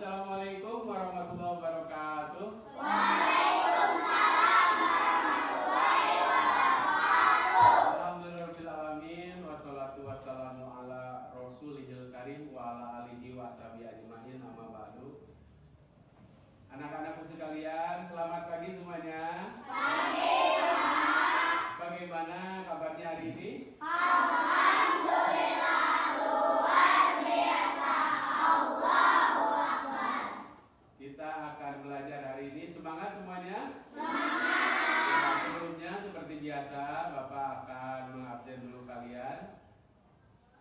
Assalamualaikum warahmatullahi wabarakatuh. Waalaikumsalam warahmatullahi wabarakatuh. Alhamdulillahirabbil alamin wassalatu wassalamu ala rasulihil karim wa ala alihi washabihi ajmain amma ba'du. Anak-anakku sekalian, selamat pagi semuanya. Pagi, Bagaimana kabarnya hari ini? alhamdulillah luar biasa. Allahu Akbar. Kita akan belajar hari ini. Semangat semuanya? Semangat. Sebelumnya seperti biasa Bapak akan mengabsen dulu kalian.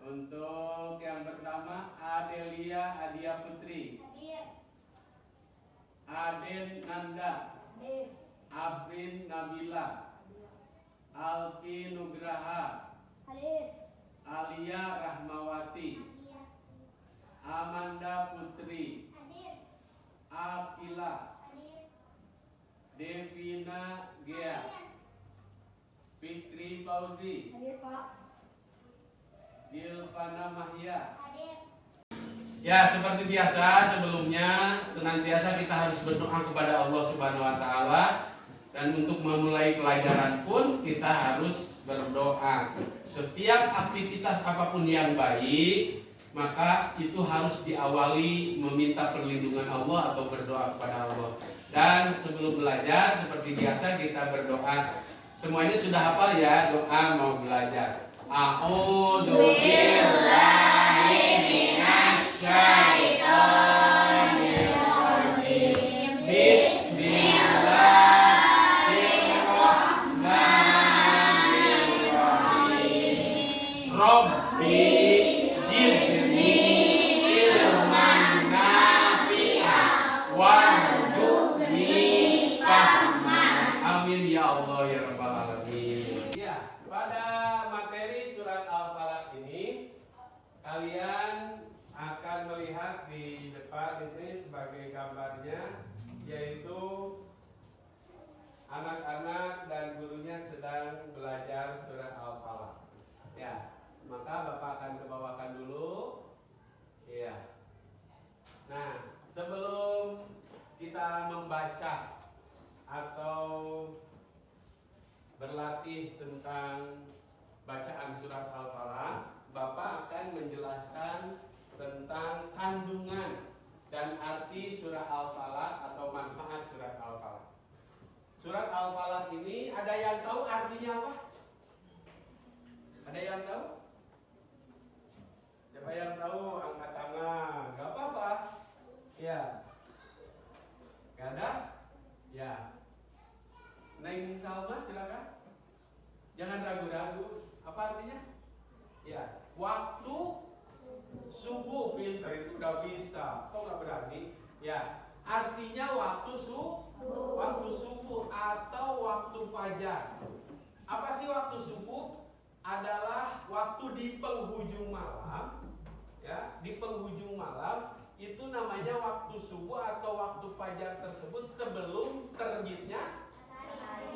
Untuk yang pertama Adelia Adia Putri, Aden Nanda, Abrin Nabila, Alfi Nugraha, Alia Rahmawati, Amanda Putri, Akila, Devina Gea, Fikri Fauzi, Dilvana Mahya. Ya, seperti biasa sebelumnya senantiasa kita harus berdoa kepada Allah Subhanahu wa taala, dan untuk memulai pelajaran pun kita harus berdoa. Setiap aktivitas apapun yang baik, maka itu harus diawali meminta perlindungan Allah atau berdoa kepada Allah. Dan sebelum belajar seperti biasa kita berdoa. Semuanya sudah hafal ya doa mau belajar. A'udzu billahi minasy syaithanir rajim. Bismillahirrahmanirrahim. Rabbi zidni ilman nafi'ah warzuqni fahman. Amin ya Allah ya rabbal alamin. Ya, pada materi surat Al-Falaq ini kalian akan melihat di depan ini sebagai gambarnya, yaitu anak-anak dan gurunya sedang belajar surat Al-Falaq. Ya, maka Bapak akan kebawakan dulu. Ya. Nah, sebelum kita membaca atau berlatih tentang bacaan surat Al-Falaq, Bapak akan menjelaskan tentang kandungan dan arti surat Al-Falaq atau manfaat surat Al-Falaq. Surat Al-Falaq ini ada yang tahu artinya apa? Ada yang tahu? Siapa yang tahu angkat tangan? Gak apa-apa. Ya. Gak ada? Ya. Neng Salma silakan. Jangan ragu-ragu. Apa artinya? Ya, waktu subuh. Pinter itu udah bisa. Kok nggak berani? Ya, artinya waktu subuh atau waktu fajar. Apa sih waktu subuh? Adalah waktu di penghujung malam. Ya, di penghujung malam itu namanya waktu subuh atau waktu fajar tersebut sebelum terbitnya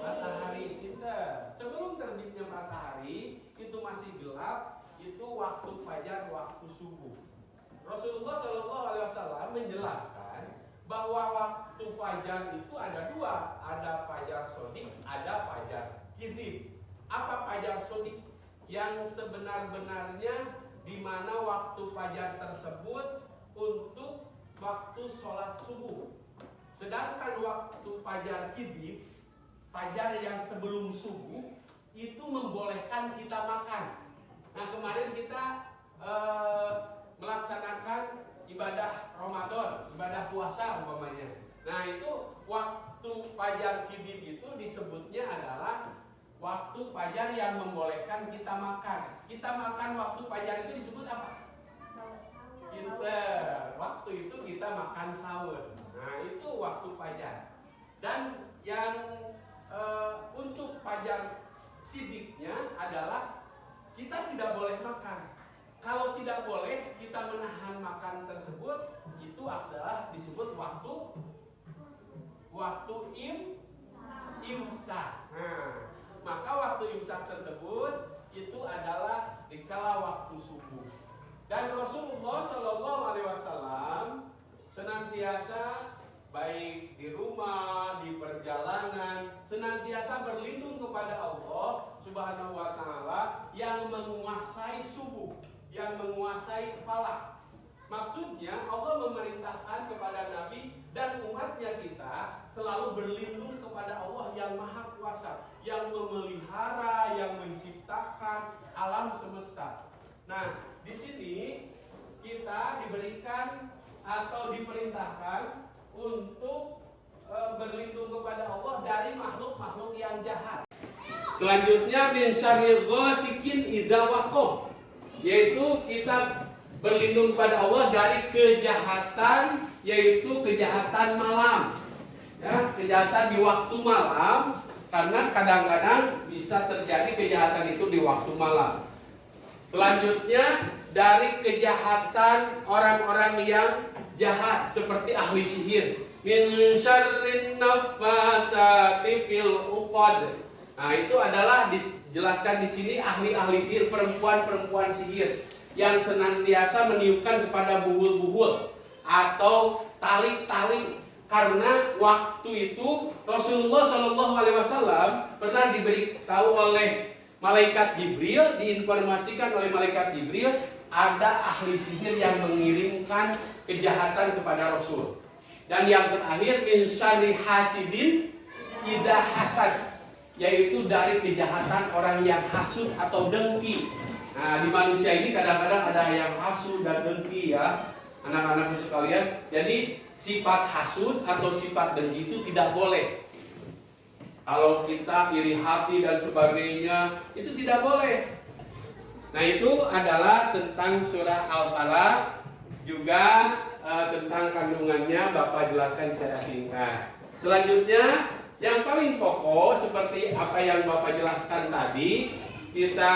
matahari. Pinter. Sebelum terbitnya matahari itu masih gelap, itu waktu fajar, waktu subuh. Rasulullah SAW menjelaskan bahwa waktu fajar itu ada dua, ada fajar sodik, ada fajar kidib. Apa fajar sodik? Yang sebenar-benarnya di mana waktu fajar tersebut untuk waktu sholat subuh. Sedangkan waktu fajar kidib, fajar yang sebelum subuh, itu membolehkan kita makan. Nah, kemarin kita melaksanakan ibadah Ramadan, ibadah puasa umpamanya. Nah, itu waktu fajar kidib itu disebutnya adalah waktu fajar yang membolehkan kita makan. Kita makan waktu fajar itu disebut apa? Pinter. Waktu itu kita makan sahur. Nah, itu waktu fajar. Dan yang untuk fajar sidiknya adalah kita tidak boleh makan. Kalau tidak boleh kita menahan makan tersebut, itu adalah disebut waktu imsak. Nah, maka waktu imsak tersebut itu adalah dikala waktu subuh. Dan Rasulullah SAW senantiasa baik di rumah, di perjalanan, senantiasa berlindung kepada Allah Subhanahu wa taala yang menguasai subuh, yang menguasai falak. Maksudnya Allah memerintahkan kepada Nabi dan umatnya kita selalu berlindung kepada Allah yang Maha Kuasa, yang memelihara, yang menciptakan alam semesta. Nah, di sini kita diberikan atau diperintahkan untuk berlindung kepada Allah dari makhluk-makhluk yang jahat. Selanjutnya min syarril ghasikin idza waqab, yaitu kita berlindung kepada Allah dari kejahatan, yaitu kejahatan malam. Ya, kejahatan di waktu malam, karena kadang-kadang bisa terjadi kejahatan itu di waktu malam. Selanjutnya dari kejahatan orang-orang yang jahat seperti ahli sihir. Min syarrin naffasati fil uqad. Nah, itu adalah dijelaskan di sini ahli-ahli sihir, perempuan-perempuan sihir yang senantiasa meniupkan kepada buhul-buhul atau tali-tali, karena waktu itu Rasulullah Shallallahu Alaihi Wasallam pernah diberitahu oleh malaikat Jibril, diinformasikan oleh malaikat Jibril ada ahli sihir yang mengirimkan kejahatan kepada Rasul. Dan yang terakhir min syarri hasidin idza hasad, yaitu dari kejahatan orang yang hasud atau dengki. Nah, di manusia ini kadang-kadang ada yang hasud dan dengki, ya, anak-anakku sekalian. Jadi sifat hasud atau sifat dengki itu tidak boleh. Kalau kita iri hati dan sebagainya, itu tidak boleh. Nah, itu adalah tentang surah Al-Falaq, juga tentang kandungannya Bapak jelaskan secara singkat. Selanjutnya, yang paling pokok seperti apa yang Bapak jelaskan tadi, kita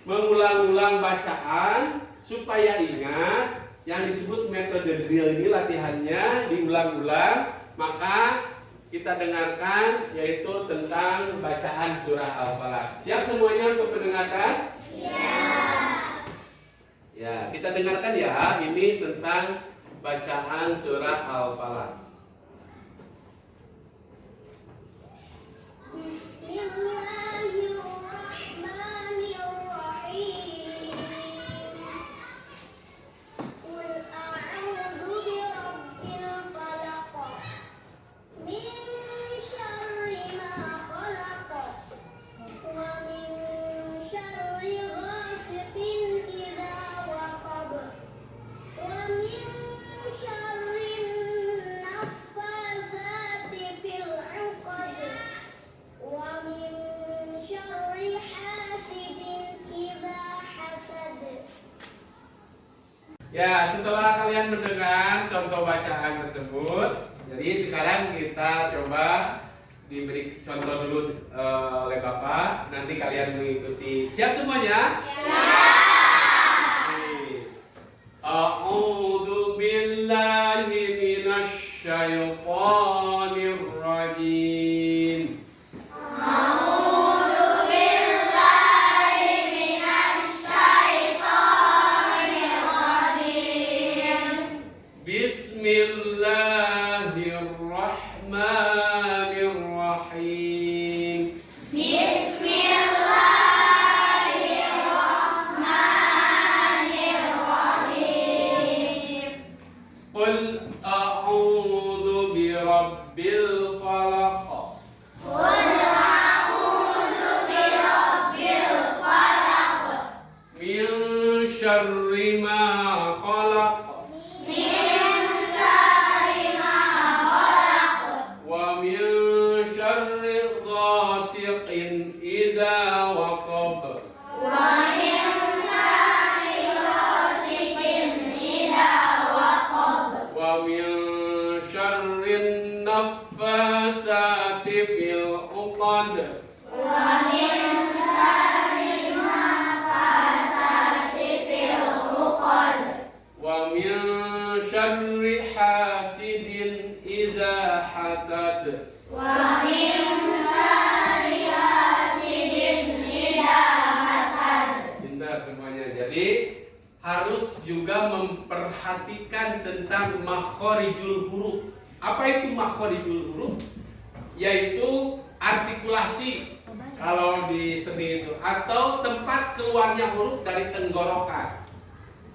mengulang-ulang bacaan supaya ingat. Yang disebut metode drill ini latihannya diulang-ulang, maka kita dengarkan yaitu tentang bacaan surah Al-Falaq. Siap semuanya untuk mendengarkan? Siap. Ya, kita dengarkan ya, ini tentang bacaan surah Al-Falaq. Ya, setelah kalian mendengar contoh bacaan tersebut, jadi sekarang kita coba diberi contoh dulu oleh Bapak. Nanti kalian mengikuti. Siap semuanya? Siap. A'udzu billahi minasy syaithanir rajim. Bismillahirrahmanirrahim. Bismillahirrahmanirrahim. Qul a'udzu birabbil falaq. Qul a'udzu birabbil falaq. Min syarri ma khalaq. Harus juga memperhatikan tentang makhorijul huruf, Apa itu makhorijul huruf? Yaitu artikulasi kalau di seni itu, atau tempat keluarnya huruf dari tenggorokan.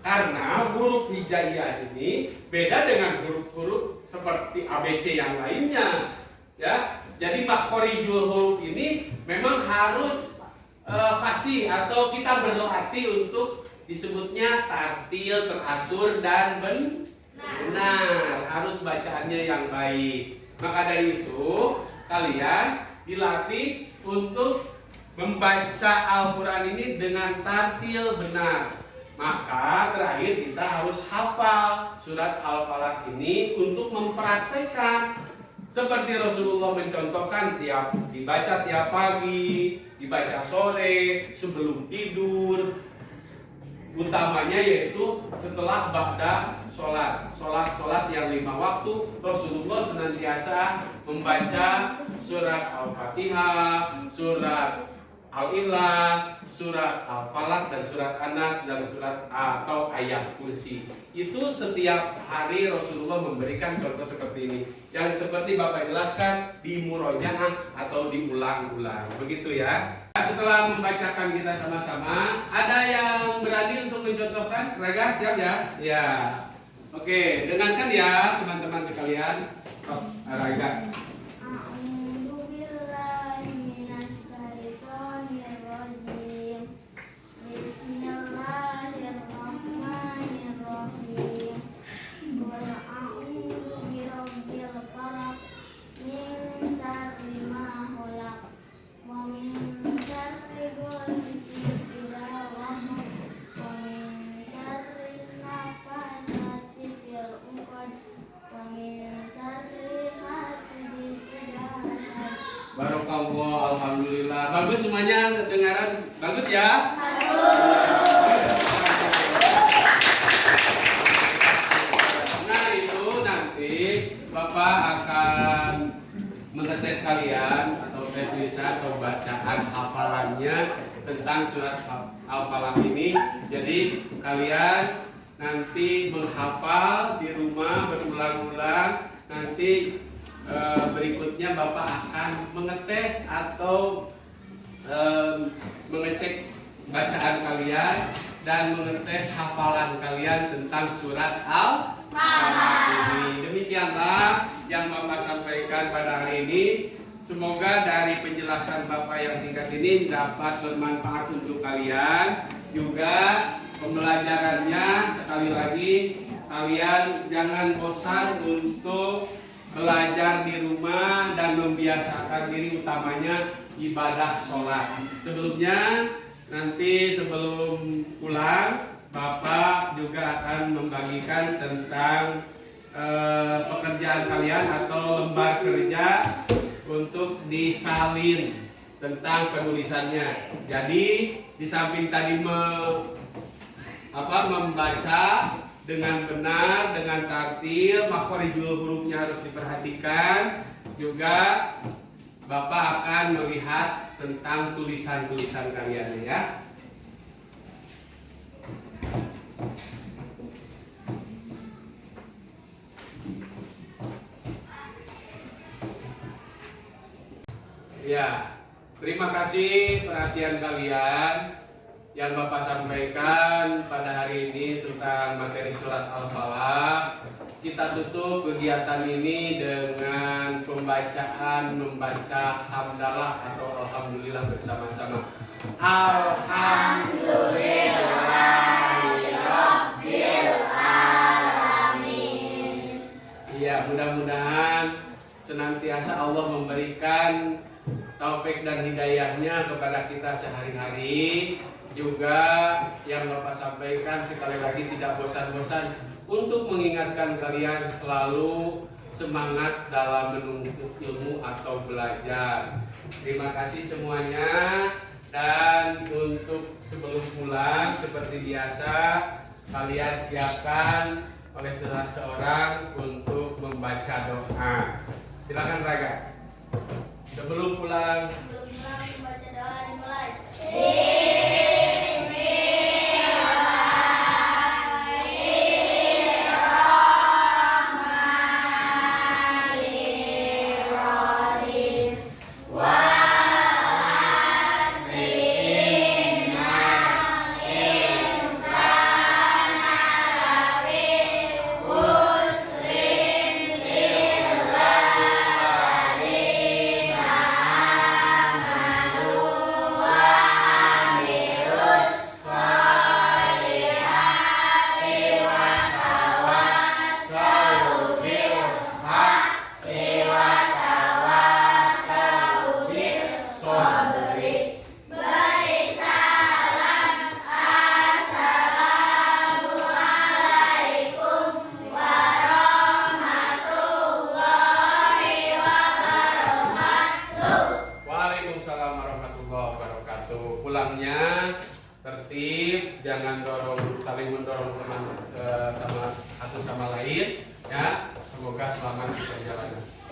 Karena huruf hijaiyah ini beda dengan huruf-huruf seperti ABC yang lainnya, ya. Jadi makhorijul huruf ini memang harus fasih atau kita berlatih untuk disebutnya tartil, teratur dan benar. Harus bacaannya yang baik. Maka dari itu kalian dilatih untuk membaca Al-Quran ini dengan tartil benar. Maka terakhir kita harus hafal surat Al-Falaq ini untuk mempraktekkan. Seperti Rasulullah mencontohkan dibaca tiap pagi, dibaca sore, sebelum tidur. Utamanya yaitu setelah ba'da sholat yang 5 waktu. Rasulullah senantiasa membaca surat Al-Fatihah, surat Al-Ikhlas, surat Al-Falaq dan surat An-Nas dan surat atau ayat kursi. Itu setiap hari Rasulullah memberikan contoh seperti ini. Yang seperti Bapak jelaskan di murojaah atau diulang-ulang. Begitu ya. Setelah membacakan kita sama-sama, ada yang berani untuk mencontohkan? Raga siap ya? Ya. Oke, dengarkan ya teman-teman sekalian. Raga. Barokallah, alhamdulillah. Bagus semuanya, dengaran bagus ya? Bagus. Nah itu nanti Bapak akan mengetes kalian atau tes lisan atau bacaan hafalannya tentang surat Al-Falaq ini. Jadi kalian nanti menghafal di rumah berulang-ulang. Nanti berikutnya Bapak akan mengetes atau mengecek bacaan kalian dan mengetes hafalan kalian tentang surat Al-Falaq ini. Demikianlah yang Bapak sampaikan pada hari ini. Semoga dari penjelasan Bapak yang singkat ini dapat bermanfaat untuk kalian. Juga pembelajarannya sekali lagi kalian jangan bosan untuk belajar di rumah dan membiasakan diri utamanya ibadah sholat. Sebelumnya nanti sebelum pulang Bapak juga akan membagikan tentang pekerjaan kalian atau lembar kerja untuk disalin tentang penulisannya. Jadi di samping tadi membaca dengan benar, dengan tartil, makhorijul hurufnya harus diperhatikan. Juga Bapak akan melihat tentang tulisan-tulisan kalian ya. Ya, terima kasih perhatian kalian yang Bapak sampaikan pada hari ini tentang materi surat Al-Falaq. Kita tutup kegiatan ini dengan pembacaan membaca hamdalah atau alhamdulillah bersama-sama. Alhamdulillahirabbil alamin. Iya, mudah-mudahan senantiasa Allah memberikan taufik dan hidayahnya kepada kita sehari-hari. Juga yang Bapak sampaikan sekali lagi tidak bosan-bosan untuk mengingatkan kalian selalu semangat dalam menuntut ilmu atau belajar. Terima kasih semuanya. Dan untuk sebelum pulang seperti biasa kalian siapkan oleh seorang untuk membaca doa. Silakan Raga. Sebelum pulang membaca doa dimulai. lain ya. Semoga selamat di perjalanan.